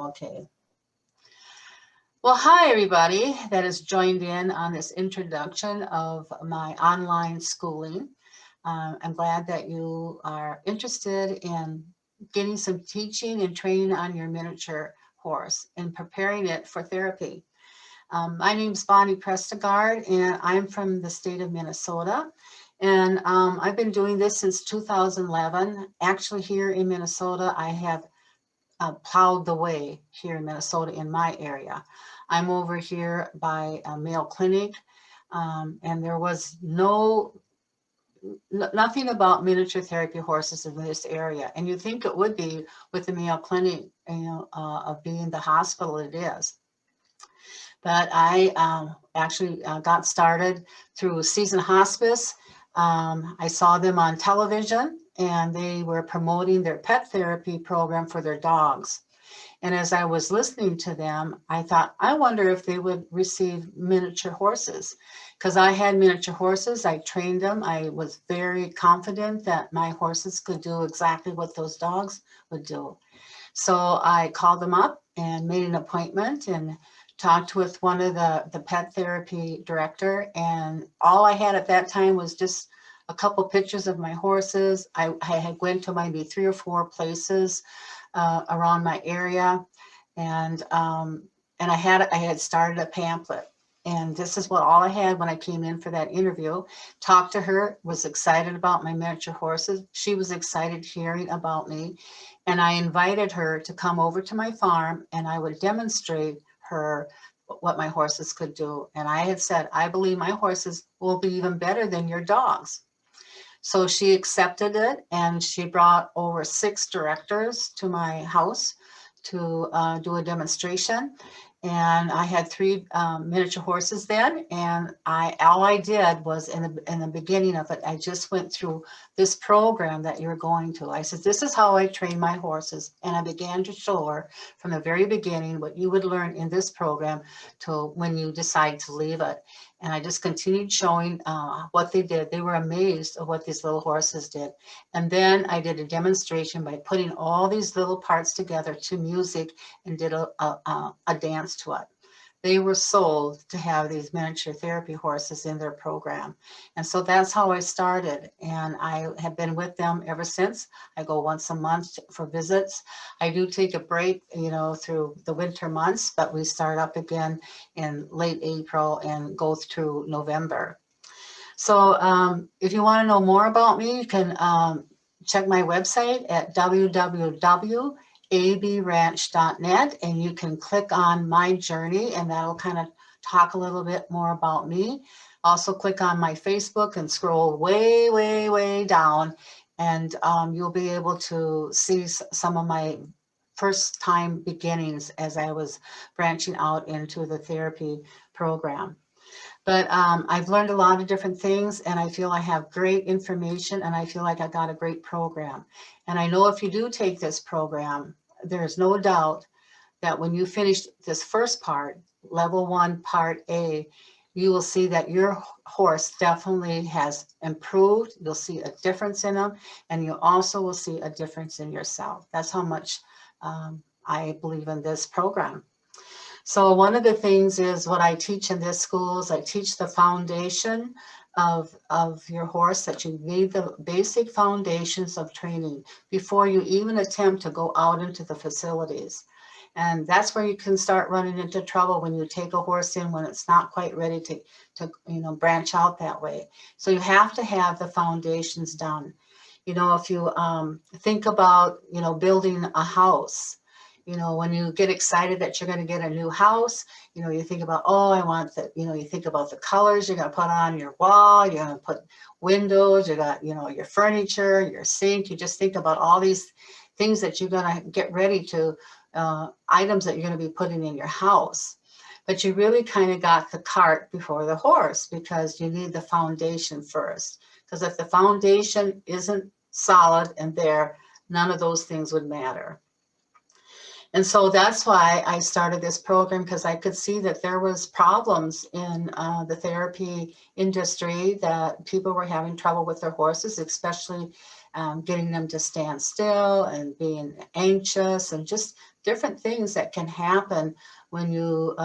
Okay. Well, hi, everybody that has joined in on this introduction of my online schooling. I'm glad that you are interested in getting some teaching and training on your miniature horse and preparing it for therapy. My name is Bonnie Prestegard, and I'm from the state of Minnesota. And I've been doing this since 2011. Actually, here in Minnesota, I have plowed the way here in Minnesota in my area. I'm over here by a Mayo Clinic, and there was nothing about miniature therapy horses in this area. And you think it would be with the Mayo Clinic, of being the hospital it is. But I actually got started through Season Hospice. I saw them on television, and they were promoting their pet therapy program for their dogs. And as I was listening to them, I thought, I wonder if they would receive miniature horses. Because I had miniature horses, I trained them. I was very confident that my horses could do exactly what those dogs would do. So I called them up and made an appointment and talked with one of the pet therapy director. And all I had at that time was just a couple pictures of my horses. I had went to maybe 3 or 4 places around my area, and I had started a pamphlet. And this is what all I had when I came in for that interview. Talked to her, was excited about my miniature horses. She was excited hearing about me. And I invited her to come over to my farm, and I would demonstrate her what my horses could do. And I had said, I believe my horses will be even better than your dogs. So she accepted it, and she brought over 6 directors to my house to do a demonstration. And I had 3 miniature horses then, and all I did was in the beginning of it, I just went through this program that you're going to. I said, this is how I train my horses, and I began to show her from the very beginning what you would learn in this program to when you decide to leave it. And I just continued showing what they did. They were amazed at what these little horses did. And then I did a demonstration by putting all these little parts together to music and did a dance to it. They were sold to have these miniature therapy horses in their program. And so that's how I started. And I have been with them ever since. I go once a month for visits. I do take a break, through the winter months, but we start up again in late April and go through November. So if you want to know more about me, you can check my website at www.abranch.net, and you can click on my journey, and that'll kind of talk a little bit more about me. Also click on my Facebook and scroll way, way, way down, and you'll be able to see some of my first time beginnings as I was branching out into the therapy program. But I've learned a lot of different things, and I feel I have great information, and I feel like I got a great program. And I know if you do take this program, there's no doubt that when you finish this first part, level 1, part A, you will see that your horse definitely has improved. You'll see a difference in them, and you also will see a difference in yourself. That's how much I believe in this program. So one of the things is what I teach in this school is I teach the foundation of your horse, that you need the basic foundations of training before you even attempt to go out into the facilities. And that's where you can start running into trouble when you take a horse in when it's not quite ready to branch out that way. So you have to have the foundations done. If you think about, building a house, when you get excited that you're going to get a new house, you think about, oh, I want that, you think about the colors you're going to put on your wall, you're going to put windows, you got, your furniture, your sink. You just think about all these things that you're going to get ready to, items that you're going to be putting in your house. But you really kind of got the cart before the horse, because you need the foundation first. Because if the foundation isn't solid and there, none of those things would matter. And so that's why I started this program, because I could see that there was problems in the therapy industry, that people were having trouble with their horses, especially getting them to stand still and being anxious and just different things that can happen when you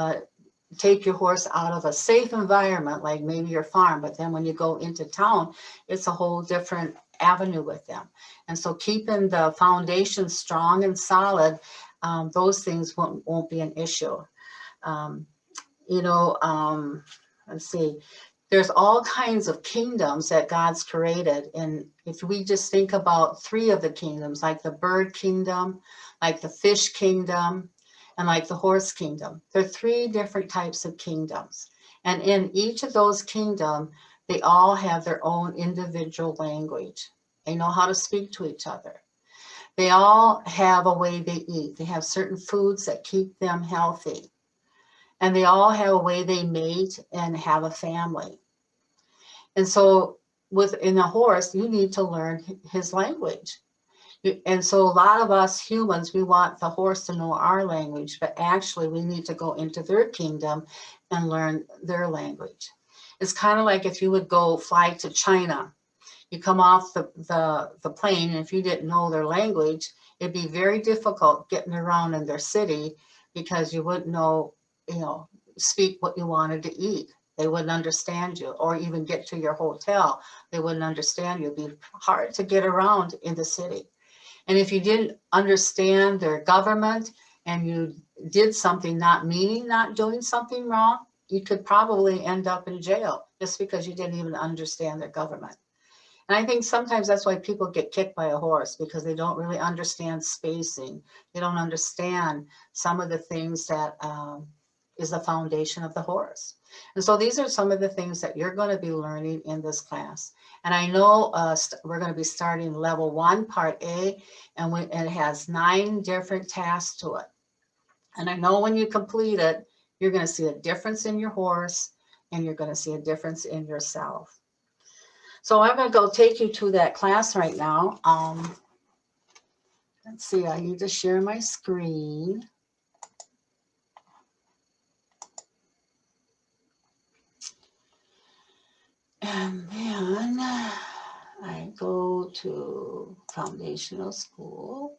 take your horse out of a safe environment, like maybe your farm, but then when you go into town, it's a whole different avenue with them. And so keeping the foundation strong and solid, those things won't be an issue. Um, you know, let's see, there's all kinds of kingdoms that God's created. And if we just think about 3 of the kingdoms, like the bird kingdom, like the fish kingdom, and like the horse kingdom, there are 3 different types of kingdoms. And in each of those kingdoms, they all have their own individual language. They know how to speak to each other. They all have a way they eat. They have certain foods that keep them healthy. And they all have a way they mate and have a family. And so within a horse, you need to learn his language. And so a lot of us humans, we want the horse to know our language, but actually we need to go into their kingdom and learn their language. It's kind of like if you would go fly to China. You come off the plane, and if you didn't know their language, it'd be very difficult getting around in their city because you wouldn't know, speak what you wanted to eat. They wouldn't understand you, or even get to your hotel. They wouldn't understand you. It'd be hard to get around in the city. And if you didn't understand their government and you did something not doing something wrong, you could probably end up in jail just because you didn't even understand their government. And I think sometimes that's why people get kicked by a horse, because they don't really understand spacing. They don't understand some of the things that is the foundation of the horse. And so these are some of the things that you're going to be learning in this class. And I know we're going to be starting level 1, part A, and it has 9 different tasks to it. And I know when you complete it, you're going to see a difference in your horse, and you're going to see a difference in yourself. So I'm going to go take you to that class right now. Let's see, I need to share my screen. And then I go to foundational school.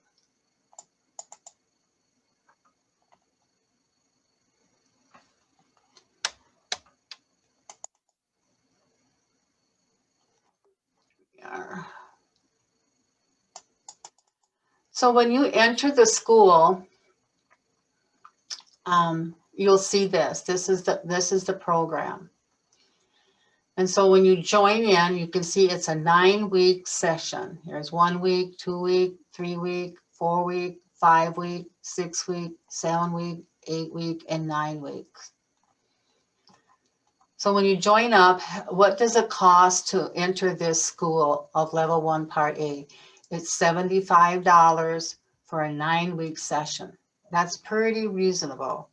So when you enter the school, you'll see this. This is the program. And so when you join in, you can see it's a 9-week session. Here's 1 week, 2 week, 3 week, 4 week, 5 week, 6 week, 7 week, 8 week, and 9 weeks. So when you join up, what does it cost to enter this school of level 1 part A? It's $75 for a 9-week session. That's pretty reasonable.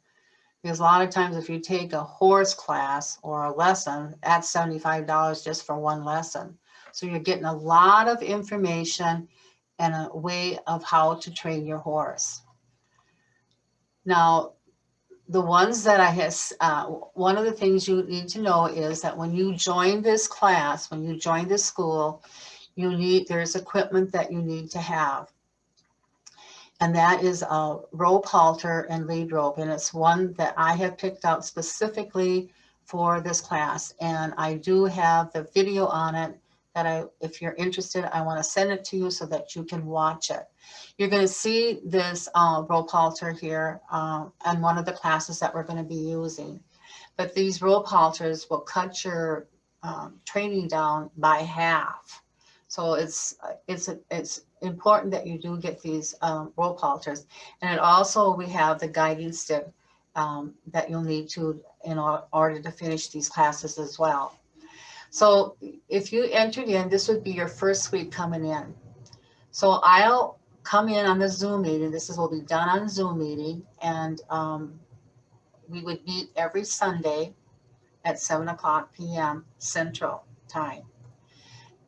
Because a lot of times if you take a horse class or a lesson, that's $75 just for one lesson. So you're getting a lot of information and a way of how to train your horse. Now, the ones that one of the things you need to know is that when you join this class, when you join this school, there's equipment that you need to have. And that is a rope halter and lead rope. And it's one that I have picked out specifically for this class. And I do have the video on it that if you're interested, I want to send it to you so that you can watch it. You're going to see this rope halter here on one of the classes that we're going to be using. But these rope halters will cut your training down by half. So it's important that you do get these rope halters. And we have the guiding stick that you'll need to in order to finish these classes as well. So if you entered in, this would be your first week coming in. So I'll come in on the Zoom meeting. Will be done on Zoom meeting, and we would meet every Sunday at 7:00 p.m. Central Time.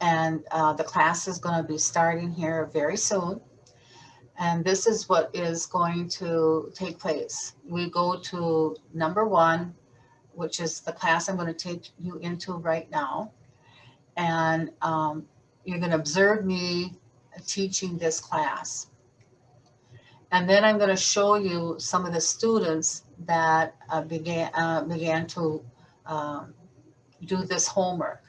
And the class is going to be starting here very soon. And this is what is going to take place. We go to number 1, which is the class I'm going to take you into right now. And you're going to observe me teaching this class. And then I'm going to show you some of the students that began to do this homework.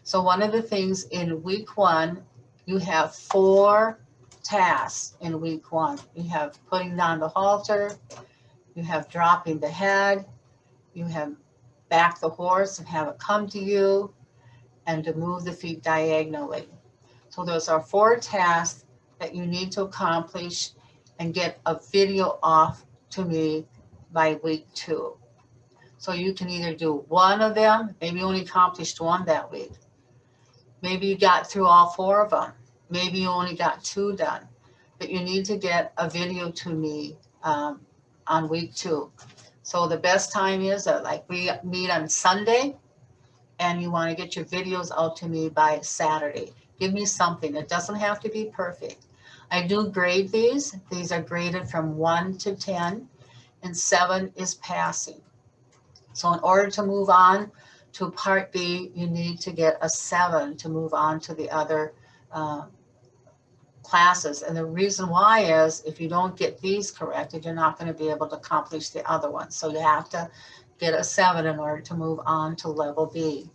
So one of the things in week 1, you have 4 tasks in week 1. You have putting down the halter, you have dropping the head, you have back the horse and have it come to you, and to move the feet diagonally. So those are 4 tasks that you need to accomplish and get a video off to me by week 2. So you can either do one of them, maybe you only accomplished 1 that week. Maybe you got through all 4 of them. Maybe you only got 2 done. But you need to get a video to me on week 2. So the best time is like we meet on Sunday, and you want to get your videos out to me by Saturday. Give me something. It doesn't have to be perfect. I do grade these. These are graded from 1 to 10, and 7 is passing. So in order to move on to part B, you need to get a 7 to move on to the other classes. And the reason why is if you don't get these corrected, you're not going to be able to accomplish the other ones. So you have to get a 7 in order to move on to level B.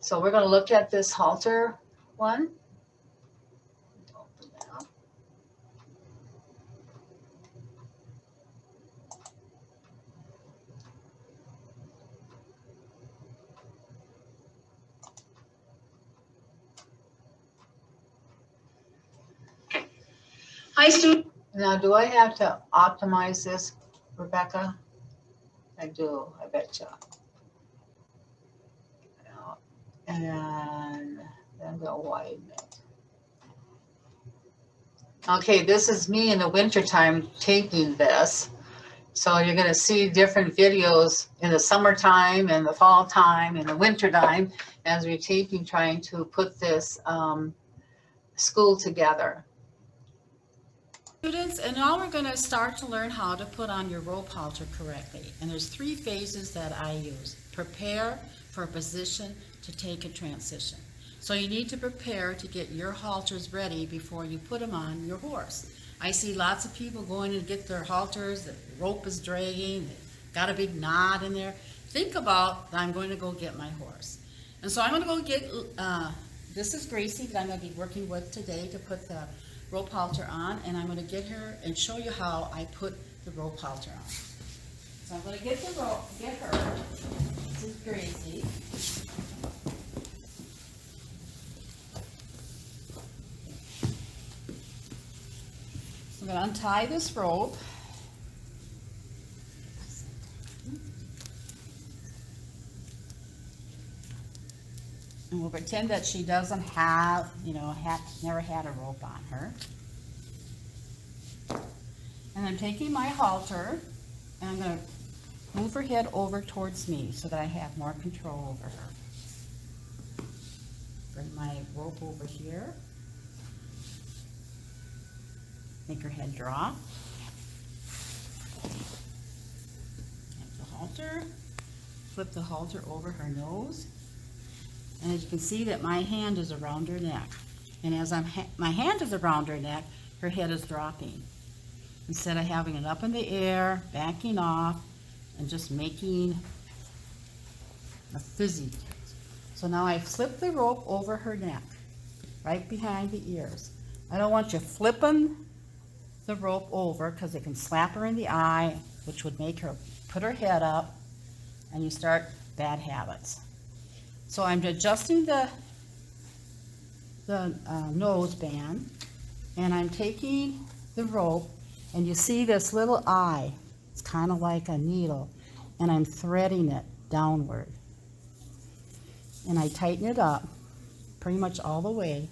So we're going to look at this halter one. Open that up. Hi, student. Now, do I have to optimize this, Rebecca? I do, I bet you. And then I'm going to widen it. Okay, this is me in the wintertime taking this. So you're going to see different videos in the summertime and the fall time and the winter time as we're taping, trying to put this school together. Students, and now we're going to start to learn how to put on your rope halter correctly. And there's 3 phases that I use. Prepare for a position to take a transition. So you need to prepare to get your halters ready before you put them on your horse. I see lots of people going to get their halters, the rope is dragging, they've got a big knot in there. Think about, I'm going to go get my horse. And so I'm going to go get, this is Gracie that I'm going to be working with today to put the rope halter on, and I'm going to get her and show you how I put the rope halter on. So I'm going to get the rope, get her. This is Gracie. I'm going to untie this rope. And we'll pretend that she doesn't have, never had a rope on her. And I'm taking my halter and I'm going to move her head over towards me so that I have more control over her. Bring my rope over here. Make her head drop. Have the halter. Flip the halter over her nose. And as you can see that my hand is around her neck. And as my hand is around her neck, her head is dropping. Instead of having it up in the air, backing off, and just making a fizzy. So now I've slipped the rope over her neck, right behind the ears. I don't want you flipping the rope over because it can slap her in the eye, which would make her put her head up, and you start bad habits. So I'm adjusting the nose band, and I'm taking the rope, and you see this little eye. It's kind of like a needle, and I'm threading it downward. And I tighten it up pretty much all the way,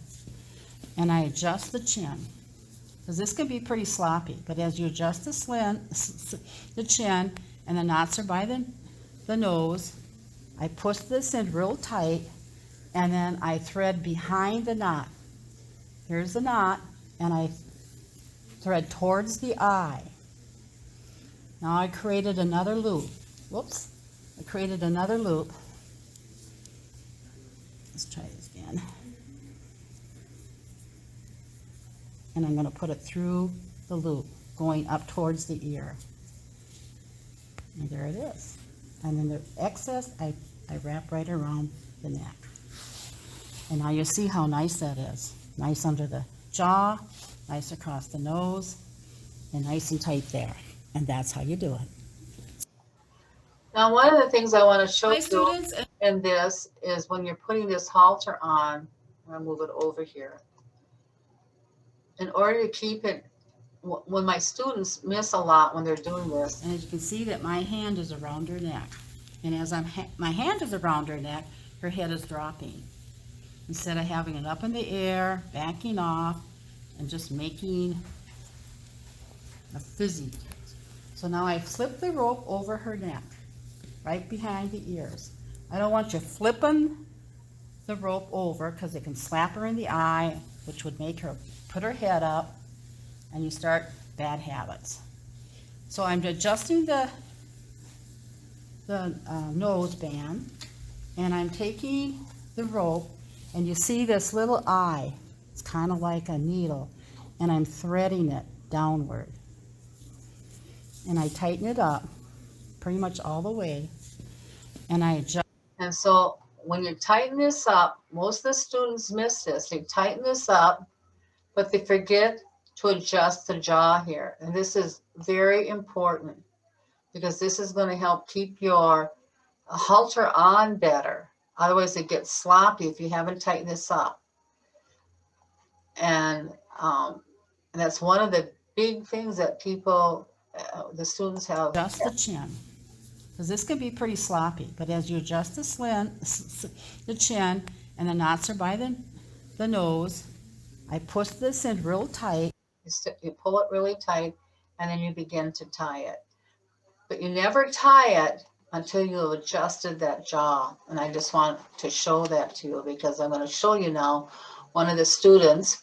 and I adjust the chin. Because this can be pretty sloppy, but as you adjust the chin, and the knots are by the nose, I push this in real tight, and then I thread behind the knot. Here's the knot, and I thread towards the eye. Now I created another loop. Whoops, I created another loop. Let's try this again. And I'm going to put it through the loop going up towards the ear. And there it is. And then the excess, I wrap right around the neck. And now you see how nice that is. Nice under the jaw, nice across the nose, and nice and tight there. And that's how you do it. Now, one of the things I want to show Hi, you students. in this is when you're putting this halter on, I'm going to move it over here. In order to keep it, when my students miss a lot when they're doing this, And as you can see that my hand is around her neck. And as my hand is around her neck, her head is dropping. Instead of having it up in the air, backing off, and just making a fizzy. So now I've slipped the rope over her neck, right behind the ears. I don't want you flipping the rope over because it can slap her in the eye, which would make her put her head up, and you start bad habits. So I'm adjusting the nose band, and I'm taking the rope, and you see this little eye, it's kind of like a needle, and I'm threading it downward. And I tighten it up pretty much all the way, and I adjust. and so when you tighten this up, most of the students miss this. They tighten this up, but they forget to adjust the jaw here. And this is very important because this is going to help keep your halter on better. Otherwise, it gets sloppy if you haven't tightened this up. And that's one of the big things that people, the students have. Adjust the chin, because this can be pretty sloppy, but as you adjust the chin, and the knots are by the nose, I push this in real tight. You pull it really tight, and then you begin to tie it. But you never tie it until you've adjusted that jaw. And I just want to show that to you because I'm going to show you now one of the students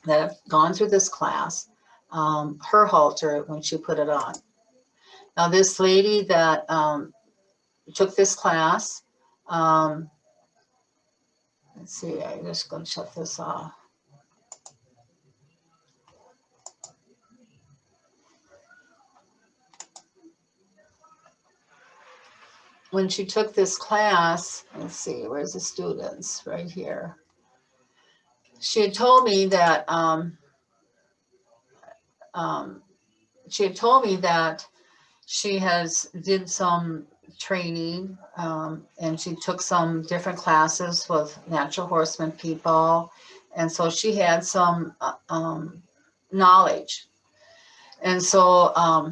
that have gone through this class, her halter when she put it on. Now this lady that took this class, let's see, I'm just going to shut this off. When she took this class, let's see, where's the students? Right here. She had told me that she did some training and she took some different classes with natural horseman people, and so she had some knowledge. And so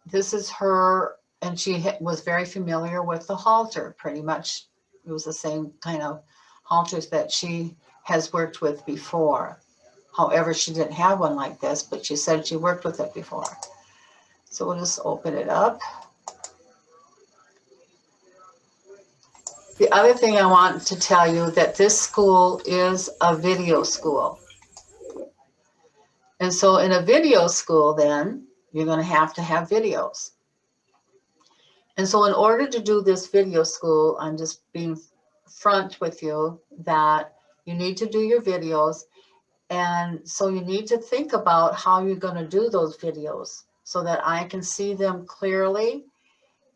this is her. And she was very familiar with the halter, pretty much. It was the same kind of halters that she has worked with before. However, she didn't have one like this, but she said she worked with it before. So we'll just open it up. The other thing I want to tell you that this school is a video school. And so in a video school, then you're going to have videos. And so in order to do this video school, I'm just being front with you that you need to do your videos. And so you need to think about how you're going to do those videos so that I can see them clearly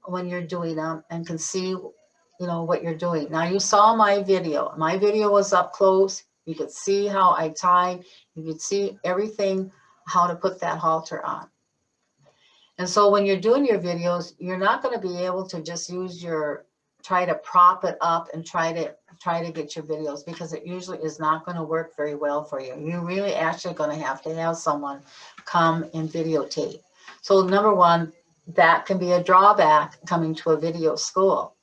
when you're doing them and can see, you know, what you're doing. Now you saw my video. My video was up close. You could see how I tied. You could see everything, how to put that halter on. And so when you're doing your videos, you're not going to be able to just use try to prop it up and try to get your videos, because it usually is not going to work very well for you. You're really actually going to have someone come and videotape. So number one, that can be a drawback coming to a video school,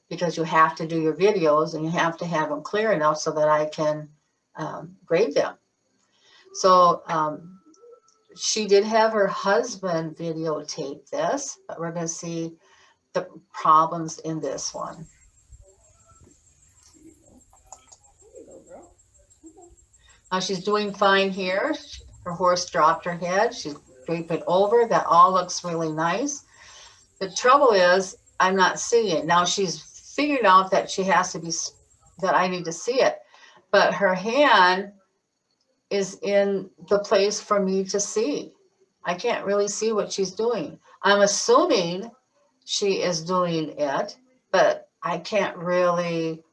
because you have to do your videos and you have to have them clear enough so that I can grade them. So she did have her husband videotape this, but we're going to see the problems in this one. Now she's doing fine here. Her horse dropped her head. She's draping over. That all looks really nice. The trouble is I'm not seeing it. Now she's figured out that that I need to see it, but her hand is in the place for me to see. I can't really see what she's doing. I'm assuming she is doing it, but I can't really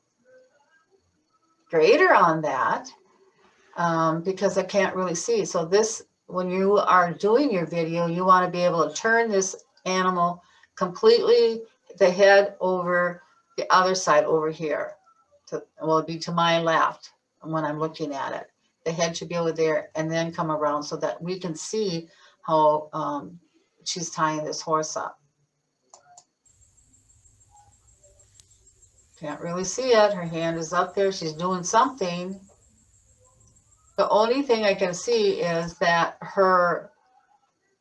grade her on that because I can't really see. So this, when you are doing your video, you want to be able to turn this animal completely, the head over the other side over here. Well, it'd be to my left when I'm looking at it. The head should be over there and then come around so that we can see how she's tying this horse up. Can't really see it. Her hand is up there. She's doing something. The only thing I can see is that her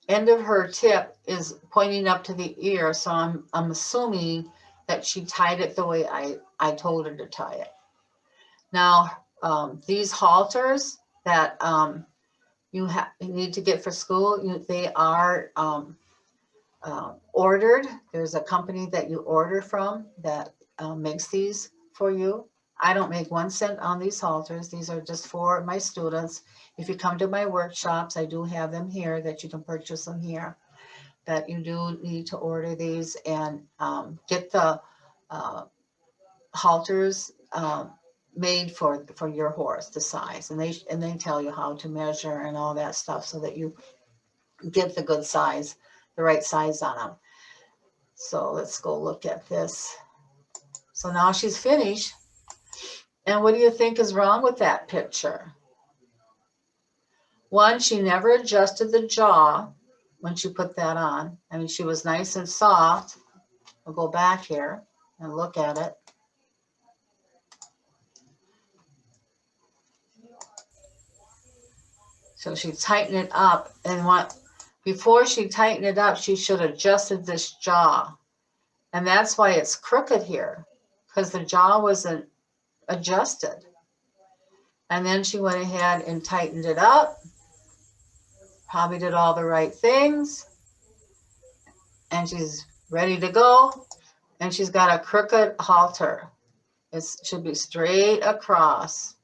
end of her tip is pointing up to the ear. So I'm assuming that she tied it the way I told her to tie it. Now, these halters that you need to get for school, they are ordered. There's a company that you order from that makes these for you. I don't make 1 cent on these halters. These are just for my students. If you come to my workshops, I do have them here that you can purchase them here. But you do need to order these and get the halters made for your horse, the size, and they tell you how to measure and all that stuff so that you get the good size, the right size on them. So let's go look at this. So now she's finished. And what do you think is wrong with that picture? One, she never adjusted the jaw when she put that on. I mean, she was nice and soft. I'll go back here and look at it. So she tightened it up, and before she tightened it up, she should have adjusted this jaw. And that's why it's crooked here, because the jaw wasn't adjusted. And then she went ahead and tightened it up, probably did all the right things, and she's ready to go. And she's got a crooked halter. It should be straight across.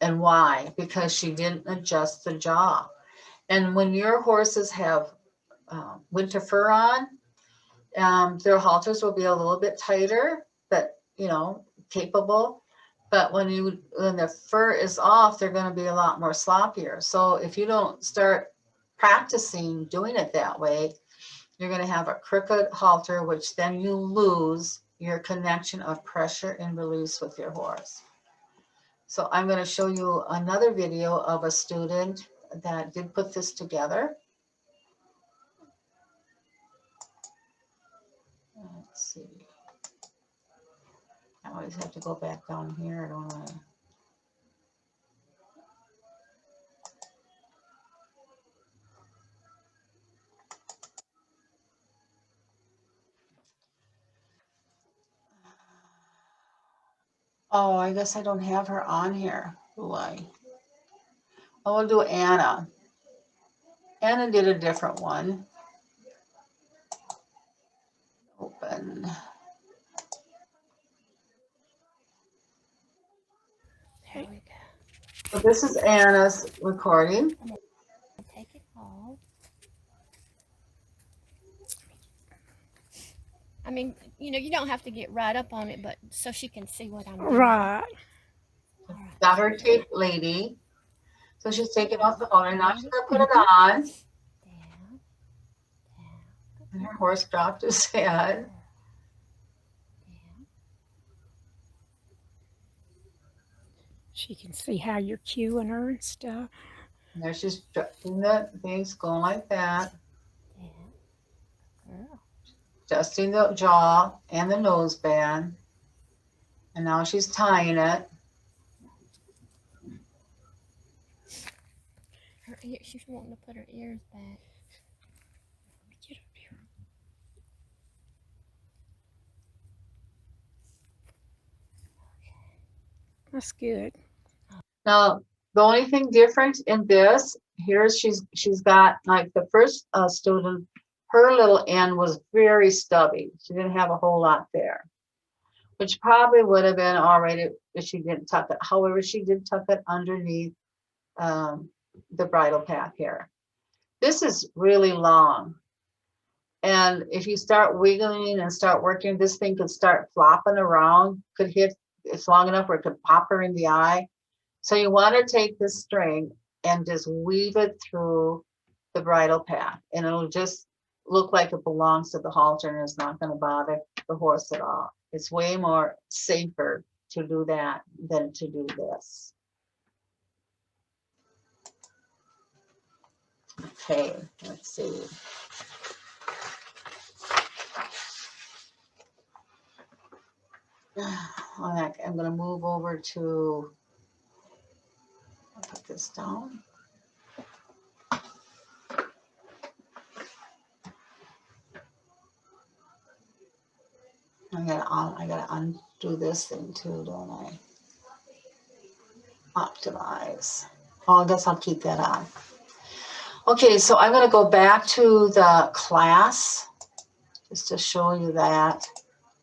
And why? Because she didn't adjust the jaw. And when your horses have winter fur on, their halters will be a little bit tighter, but capable. But when the fur is off, they're going to be a lot more sloppier. So if you don't start practicing doing it that way, you're going to have a crooked halter, which then you lose your connection of pressure and release with your horse. So I'm going to show you another video of a student that did put this together. Let's see. I always have to go back down here. I don't want to. Oh, I guess I don't have her on here, do I? Oh, we'll do Anna. Anna did a different one. Open. There we go. So this is Anna's recording. Take it off. I mean, you don't have to get right up on it, but so she can see what I'm doing. Right. Got her tape lady. So she's taking off the halter. Now she's going to put it on. Down. And her horse dropped his head. Down. She can see how you're cueing her and stuff. And there she's doing the things going like that. Down. Girl. Adjusting the jaw and the nose band. And now she's tying it. Her ear, she's wanting to put her ears back. Get up here. That's good. Now, the only thing different in this, here she's got, like the first student, her little end was very stubby. She didn't have a whole lot there, which probably would have been all right if she didn't tuck it. However, she did tuck it underneath the bridle path here. This is really long. And if you start wiggling and start working, this thing could start flopping around, could hit, it's long enough where it could pop her in the eye. So you want to take this string and just weave it through the bridle path, and it'll just look like it belongs to the halter and it's not going to bother the horse at all. It's way more safer to do that than to do this. Okay, let's see. All right, I'm going to move over to, I'll put this down. I gotta undo this thing too, don't I? Optimize. Oh, I guess I'll keep that on. Okay, so I'm gonna go back to the class just to show you that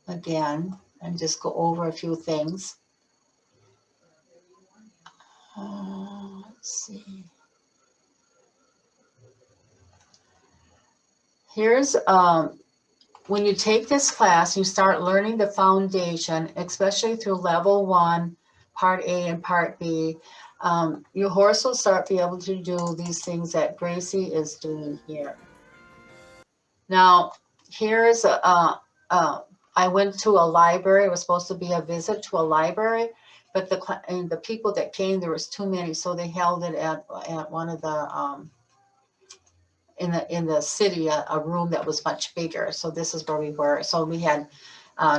again and just go over a few things. Let's see. Here's when you take this class, you start learning the foundation, especially through level 1, part A and part B. Your horse will start be able to do these things that Gracie is doing here. Now, here's I went to a library. It was supposed to be a visit to a library, but the people that came, there was too many, so they held it at one of the in the city, a room that was much bigger. So this is where we were. So we had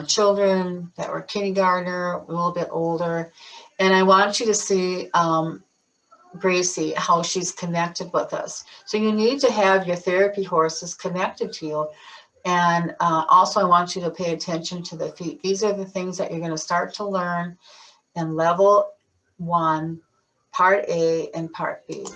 children that were kindergartner, a little bit older. And I want you to see Gracie, how she's connected with us. So you need to have your therapy horses connected to you. And also I want you to pay attention to the feet. These are the things that you're going to start to learn in level 1, part A and part B.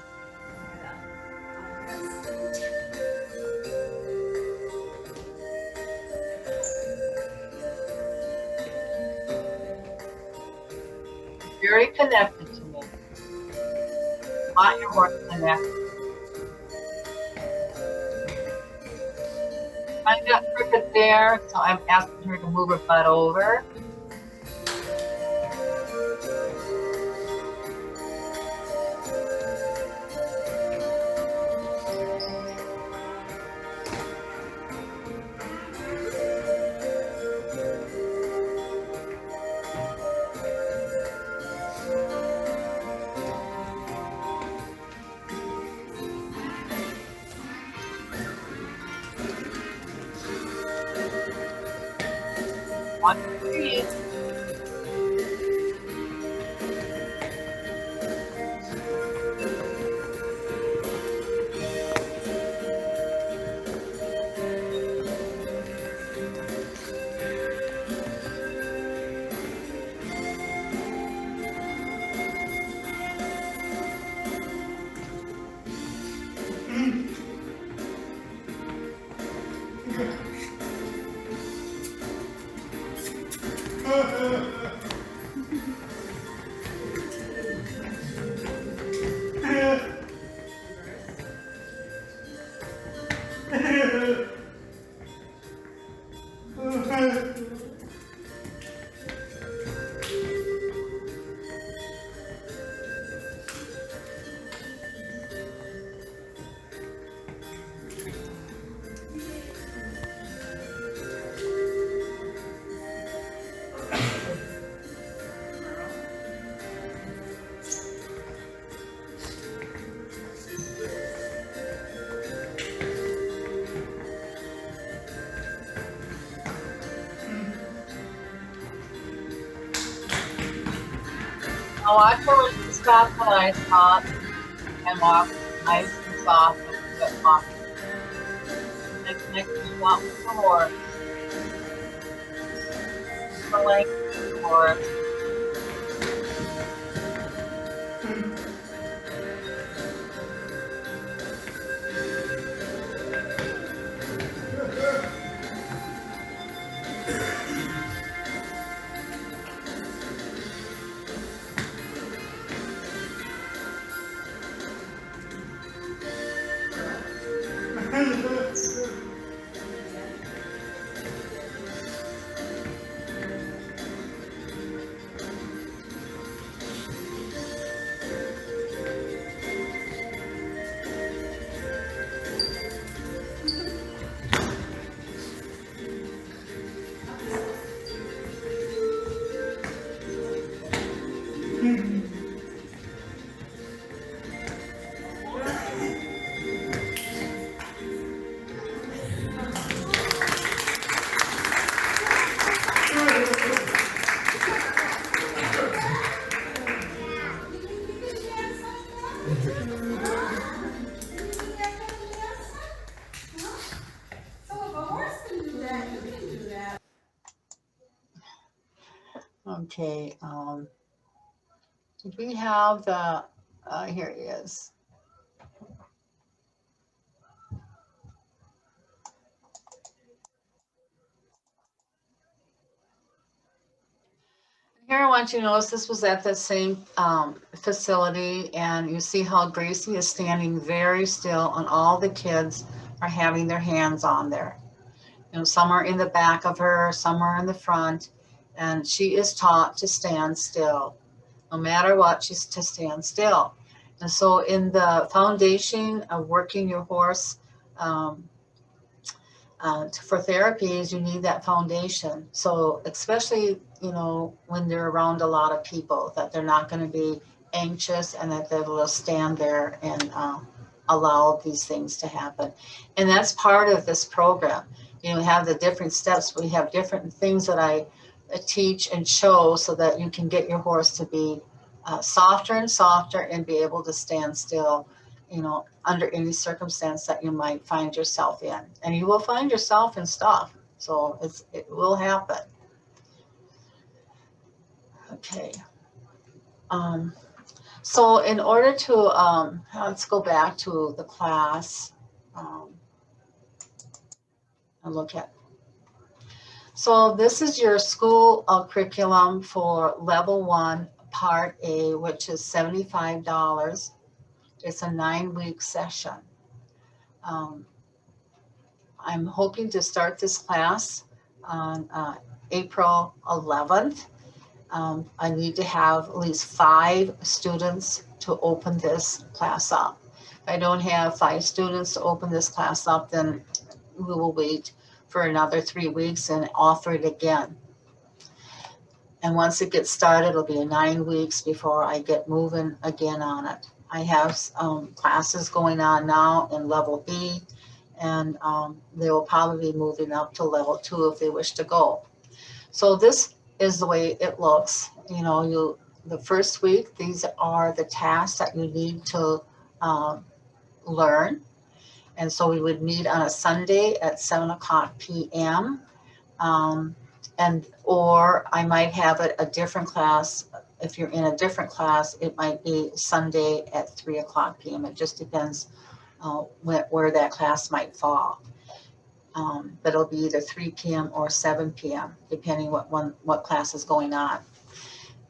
Very connected to me. Want your horse connected. I got crooked there, so I'm asking her to move her butt over. One, three. Now watch her when she stops when I stop and walk nice and soft and get off. Next you want with the horse. The length of the horse. Okay, did we have the, here it is. Here I want you to notice this was at the same facility, and you see how Gracie is standing very still, and all the kids are having their hands on there. You know, some are in the back of her, some are in the front, and she is taught to stand still. No matter what, she's to stand still. And so in the foundation of working your horse for therapies, you need that foundation. So especially, you know, when they're around a lot of people, that they're not going to be anxious and that they will stand there and allow these things to happen. And that's part of this program. You know, we have the different steps. We have different things that I teach and show so that you can get your horse to be softer and softer and be able to stand still, you know, under any circumstance that you might find yourself in. And you will find yourself in stuff. So it will happen. Okay. So in order to, let's go back to the class and look at. So this is your school curriculum for level 1, part A, which is $75. It's a 9-week session. I'm hoping to start this class on April 11th. I need to have at least 5 students to open this class up. If I don't have 5 students to open this class up, then we will wait for another 3 weeks and offer it again. And once it gets started, it'll be 9 weeks before I get moving again on it. I have classes going on now in level B, and they will probably be moving up to level 2 if they wish to go. So this is the way it looks. You know, the first week, these are the tasks that you need to learn. And so we would meet on a Sunday at 7:00 p.m. Or I might have a different class. If you're in a different class, it might be Sunday at 3:00 p.m. It just depends where that class might fall. But it'll be either 3 p.m. or 7 p.m., depending what class is going on.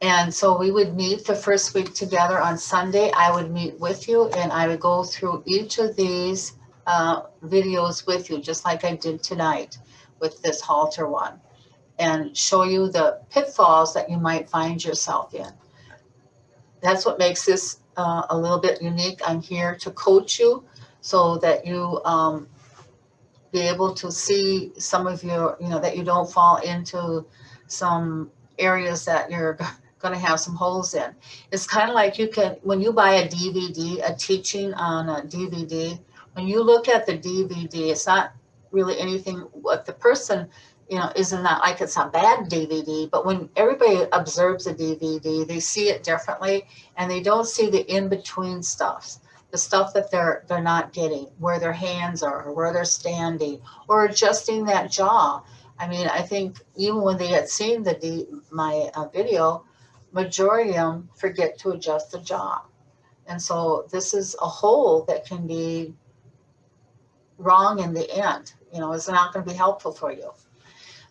And so we would meet the first week together on Sunday. I would meet with you, and I would go through each of these videos with you, just like I did tonight with this halter one, and show you the pitfalls that you might find yourself in. That's what makes this a little bit unique. I'm here to coach you so that you be able to see some of your, you know, that you don't fall into some areas that you're going to have some holes in. It's kind of like you can, when you buy a DVD, a teaching on a DVD, when you look at the DVD, it's not really anything what the person, you know, isn't that like it's a bad DVD, but when everybody observes a DVD, they see it differently, and they don't see the in-between stuff, the stuff that they're not getting, where their hands are, or where they're standing, or adjusting that jaw. I mean, I think even when they had seen my video, majority of them forget to adjust the jaw. And so this is a hole that can be wrong in the end. You know, it's not going to be helpful for you.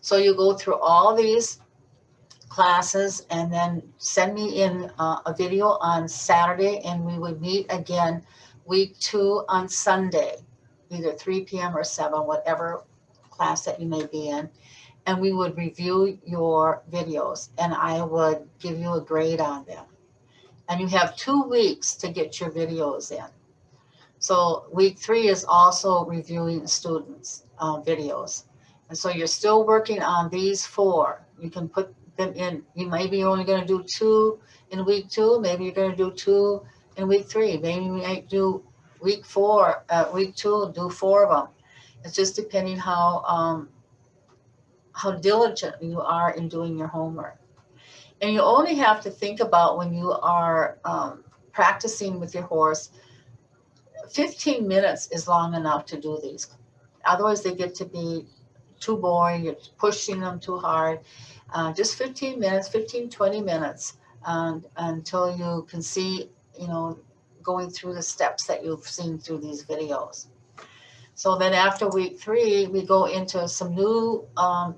So you go through all these classes and then send me in a video on Saturday, and we would meet again week 2 on Sunday, either 3 p.m. or 7, whatever class that you may be in. And we would review your videos, and I would give you a grade on them. And you have 2 weeks to get your videos in. So week 3 is also reviewing students' videos. And so you're still working on these 4. You can put them in. You maybe you're only going to do 2 in week 2. Maybe you're going to do 2 in week 3. Maybe you might do week 2, do 4 of them. It's just depending how diligent you are in doing your homework. And you only have to think about when you are practicing with your horse, 15 minutes is long enough to do these. Otherwise, they get to be too boring, you're pushing them too hard. Just 15 minutes, 15, 20 minutes until you can see, you know, going through the steps that you've seen through these videos. So then after week 3, we go into some new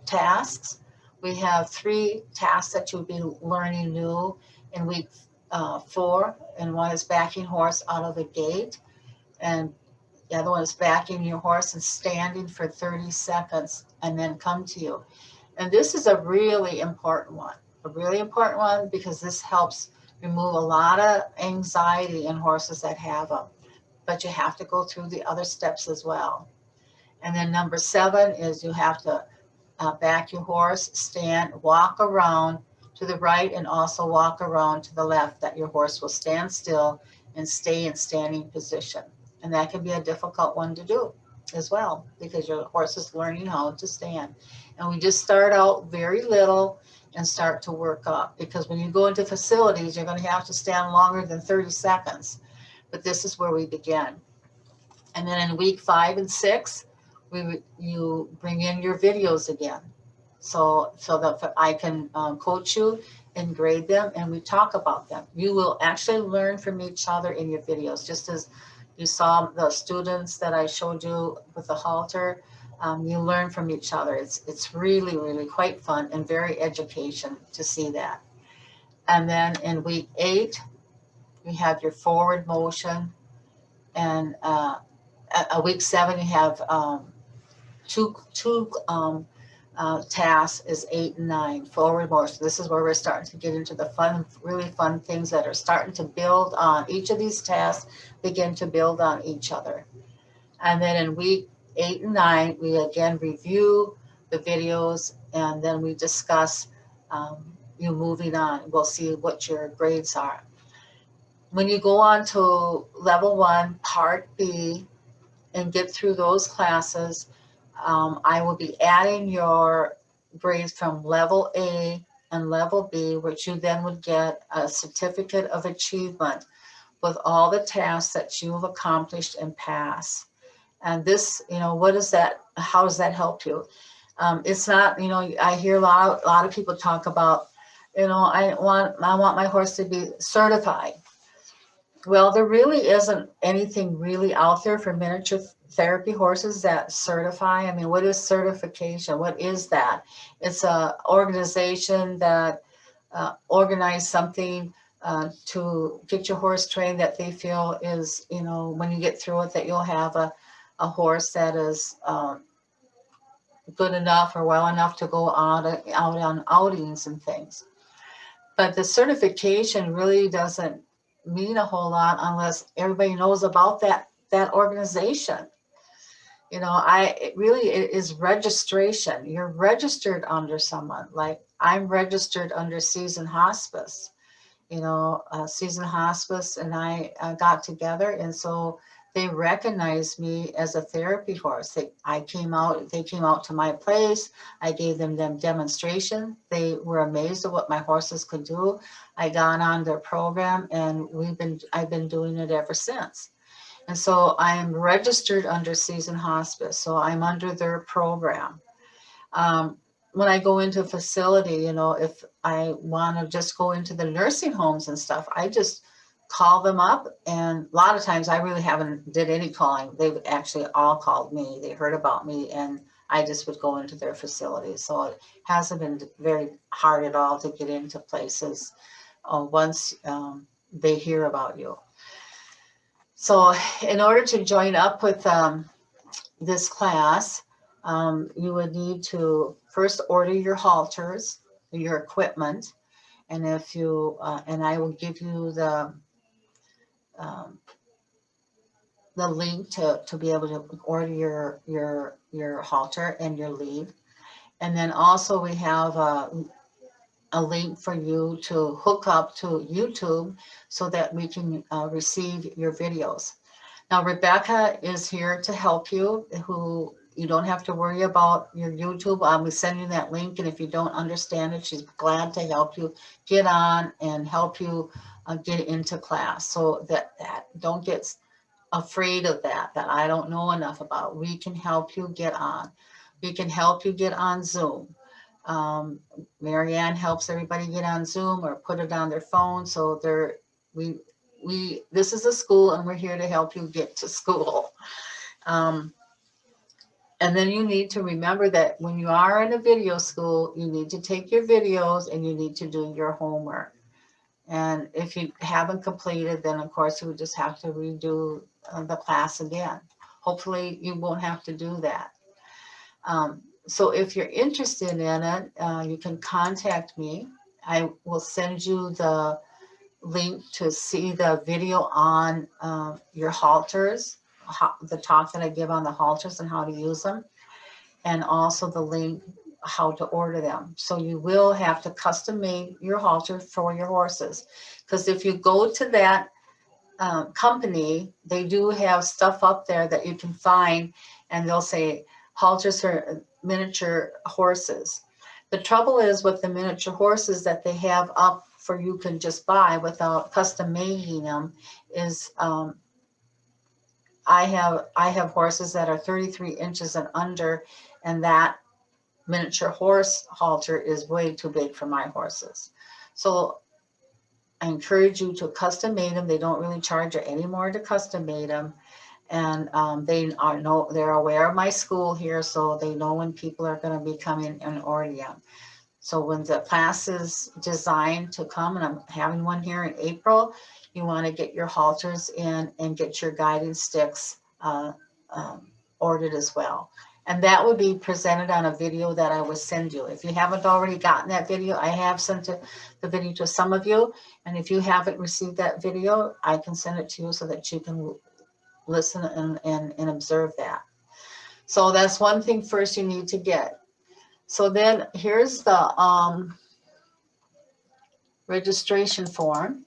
tasks. We have 3 tasks that you'll be learning new in week 4, and one is backing horse out of the gate, and the other one is backing your horse and standing for 30 seconds and then come to you. And this is a really important one because this helps remove a lot of anxiety in horses that have them. But you have to go through the other steps as well. And then number 7 is you have to back your horse, stand, walk around to the right, and also walk around to the left, that your horse will stand still and stay in standing position. And that can be a difficult one to do as well, because your horse is learning how to stand. And we just start out very little and start to work up, because when you go into facilities, you're going to have to stand longer than 30 seconds. But this is where we begin. And then in week 5 and 6, you bring in your videos again. So that I can coach you and grade them, and we talk about them. You will actually learn from each other in your videos, just as you saw the students that I showed you with the halter. You learn from each other. It's really, really quite fun and very education to see that. And then in week 8, you have your forward motion, and week 7 you have two tasks is 8 and 9, forward motion. This is where we're starting to get into the fun, really fun things that are starting to build on each of these tasks, begin to build on each other. And then in week 8 and 9, we again review the videos, and then we discuss you moving on. We'll see what your grades are. When you go on to level 1, part B, and get through those classes, I will be adding your grades from level A and level B, which you then would get a certificate of achievement with all the tasks that you've accomplished and passed. And this, you know, what is that? How does that help you? It's not, you know, I hear a lot of people talk about, you know, I want my horse to be certified. Well, there really isn't anything really out there for miniature therapy horses that certify. I mean, what is certification? What is that? It's an organization that organized something to get your horse trained that they feel is, you know, when you get through it, that you'll have a horse that is good enough or well enough to go out on outings and things. But the certification really doesn't mean a whole lot unless everybody knows about that organization. You know, it is registration. You're registered under someone. Like I'm registered under Season Hospice. You know, Season Hospice and I got together, and so they recognized me as a therapy horse. They came out to my place. I gave them demonstration. They were amazed at what my horses could do. I got on their program, and I've been doing it ever since. And so I am registered under Season Hospice. So I'm under their program. When I go into a facility, you know, if I want to just go into the nursing homes and stuff, I just call them up. And a lot of times I really haven't did any calling. They've actually all called me. They heard about me, and I just would go into their facilities. So it hasn't been very hard at all to get into places once they hear about you. So in order to join up with this class, you would need to first order your halters, your equipment, and if you and I will give you the link to be able to order your halter and your lead. And then also we have a link for you to hook up to YouTube so that we can receive your videos. Now, Rebecca is here to help you, who you don't have to worry about your YouTube. We send you that link, and if you don't understand it, she's glad to help you get on and help you get into class. So that don't get afraid of that I don't know enough about. We can help you get on. We can help you get on Zoom. Marianne helps everybody get on Zoom or put it on their phone. So this is a school and we're here to help you get to school. And then you need to remember that when you are in a video school, you need to take your videos and you need to do your homework. And if you haven't completed, then of course you would just have to redo the class again. Hopefully you won't have to do that. So if you're interested in it, you can contact me. I will send you the link to see the video on your halters, the talk that I give on the halters and how to use them, and also the link how to order them. So you will have to custom make your halter for your horses, because if you go to that company, they do have stuff up there that you can find, and they'll say halters for miniature horses. The trouble is with the miniature horses that they have up for you can just buy without custom making them is I have horses that are 33 inches and under, and that miniature horse halter is way too big for my horses. So I encourage you to custom made them. They don't really charge you any more to custom made them. And they're aware of my school here, so they know when people are going to be coming and ordering them. So when the class is designed to come, and I'm having one here in April, you want to get your halters in and get your guiding sticks ordered as well. And that would be presented on a video that I will send you. If you haven't already gotten that video, I have sent the video to some of you. And if you haven't received that video, I can send it to you so that you can listen and observe that. So that's one thing first you need to get. So then here's the registration form.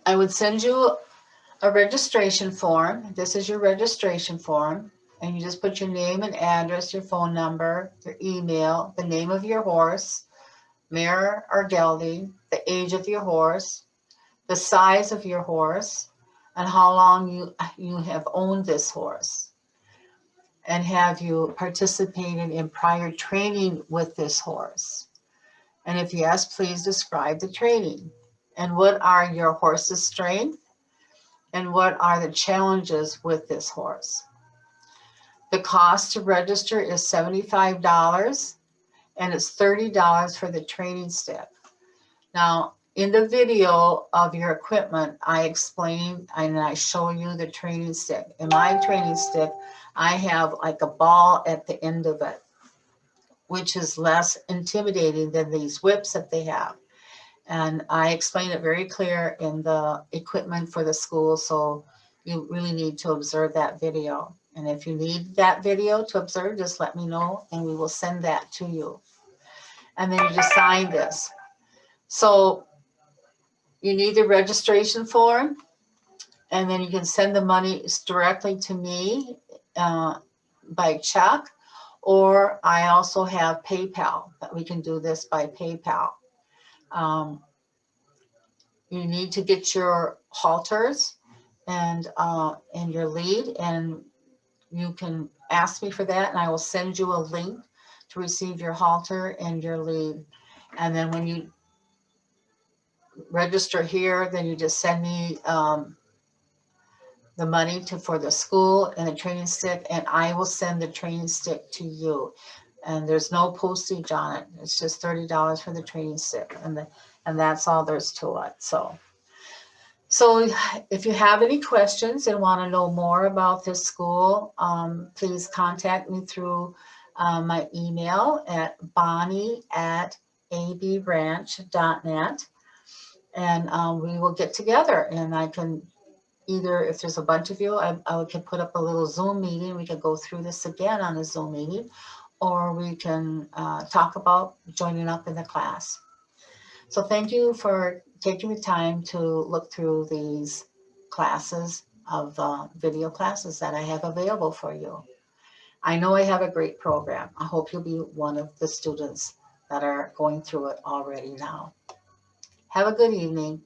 I would send you a registration form. This is your registration form. And you just put your name and address, your phone number, your email, the name of your horse, mare or gelding, the age of your horse, the size of your horse, and how long you have owned this horse. And have you participated in prior training with this horse? And if yes, please describe the training. And what are your horse's strengths? And what are the challenges with this horse? The cost to register is $75, and it's $30 for the training stick. Now, in the video of your equipment, I explain and I show you the training stick. In my training stick, I have like a ball at the end of it, which is less intimidating than these whips that they have. And I explain it very clear in the equipment for the school, so you really need to observe that video. And if you need that video to observe, just let me know and we will send that to you. And then you just sign this. So you need the registration form, and then you can send the money directly to me by check, or I also have PayPal, that we can do this by PayPal. You need to get your halters and your lead, and you can ask me for that, and I will send you a link to receive your halter and your lead. And then when you register here, then you just send me the money for the school and the training stick, and I will send the training stick to you. And there's no postage on it. It's just $30 for the training stick, and that's all there's to it. So if you have any questions and want to know more about this school, please contact me through my email at bonnie@abbranch.net, and we will get together, and I can either, if there's a bunch of you, I can put up a little Zoom meeting. We can go through this again on a Zoom meeting, or we can talk about joining up in the class. So thank you for taking the time to look through these classes of video classes that I have available for you. I know I have a great program. I hope you'll be one of the students that are going through it already now. Have a good evening.